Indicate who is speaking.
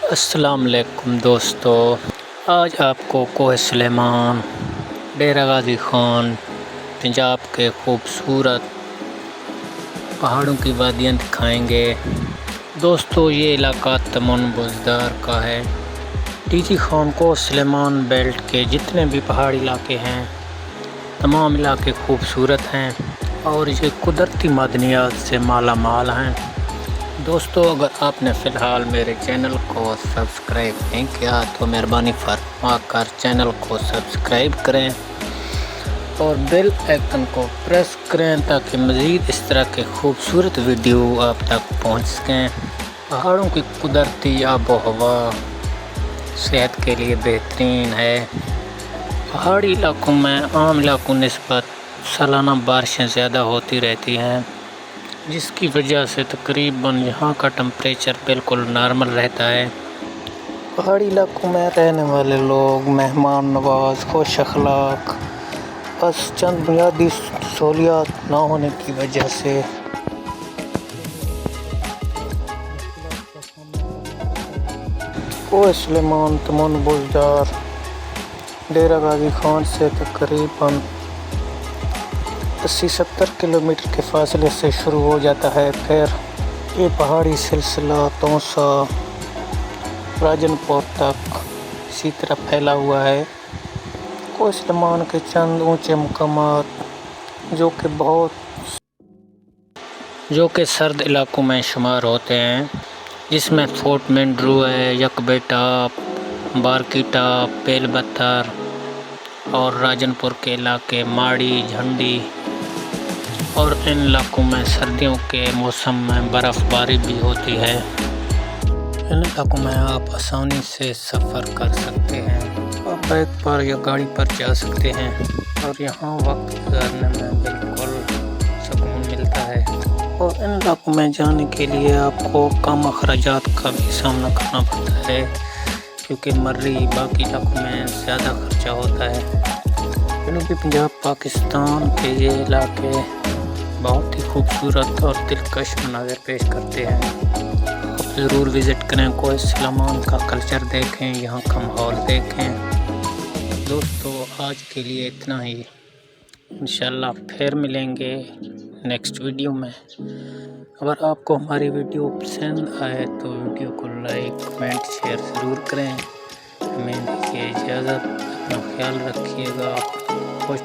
Speaker 1: السلام علیکم دوستو، آج آپ کو کوہ سلیمان، ڈیرہ غازی خان، پنجاب کے خوبصورت پہاڑوں کی وادیاں دکھائیں گے۔ دوستو یہ علاقہ تمن بزدار کا ہے۔ ٹیچی خان کوہ سلیمان بیلٹ کے جتنے بھی پہاڑی علاقے ہیں تمام علاقے خوبصورت ہیں اور یہ قدرتی معدنیات سے مالا مال ہیں۔ دوستو اگر آپ نے فی الحال میرے چینل کو سبسکرائب نہیں کیا تو مہربانی فرما کر چینل کو سبسکرائب کریں اور بیل آئیکن کو پریس کریں تاکہ مزید اس طرح کے خوبصورت ویڈیو آپ تک پہنچ سکیں۔ پہاڑوں کی قدرتی آب و ہوا صحت کے لیے بہترین ہے۔ پہاڑی علاقوں میں عام علاقوں نسبت سالانہ بارشیں زیادہ ہوتی رہتی ہیں، جس کی وجہ سے تقریباً یہاں کا ٹمپریچر بالکل نارمل رہتا ہے۔ پہاڑی علاقوں میں رہنے والے لوگ مہمان نواز، خوش اخلاق، بس چند بنیادی سہولیات نہ ہونے کی وجہ سے کوہ سلیمان تمن بزدار ڈیرہ غازی خان سے تقریباً 80-70 کلومیٹر کے فاصلے سے شروع ہو جاتا ہے۔ پھر یہ پہاڑی سلسلہ توسا، راجن پور تک اسی طرح پھیلا ہوا ہے۔ کوہ سلیمان کے چند اونچے مقامات جو کہ سرد علاقوں میں شمار ہوتے ہیں، جس میں فورٹ مینڈرو ہے، یکبے ٹاپ، بارکی ٹاپ، بیل بتر اور راجن پور کے علاقے ماڑی، جھنڈی، اور ان علاقوں میں سردیوں کے موسم میں برف باری بھی ہوتی ہے۔ ان علاقوں میں آپ آسانی سے سفر کر سکتے ہیں، آپ بائک پر یا گاڑی پر جا سکتے ہیں اور یہاں وقت گزارنے میں بالکل سکون ملتا ہے۔ اور ان علاقوں میں جانے کے لیے آپ کو کم اخراجات کا بھی سامنا کرنا پڑتا ہے، کیونکہ مری باقی علاقوں میں زیادہ خرچہ ہوتا ہے۔ جنوبی پنجاب پاکستان کے یہ علاقے بہت ہی خوبصورت اور دلکش مناظر پیش کرتے ہیں۔ آپ ضرور وزٹ کریں، کوہ سلیمان کا کلچر دیکھیں، یہاں کا ماحول دیکھیں۔ دوستو آج کے لیے اتنا ہی، انشاءاللہ پھر ملیں گے نیکسٹ ویڈیو میں۔ اگر آپ کو ہماری ویڈیو پسند آئے تو ویڈیو کو لائک، کمنٹ، شیئر ضرور کریں۔ ہمیں دیجیے اجازت، اپنا خیال رکھیے گا۔ خوش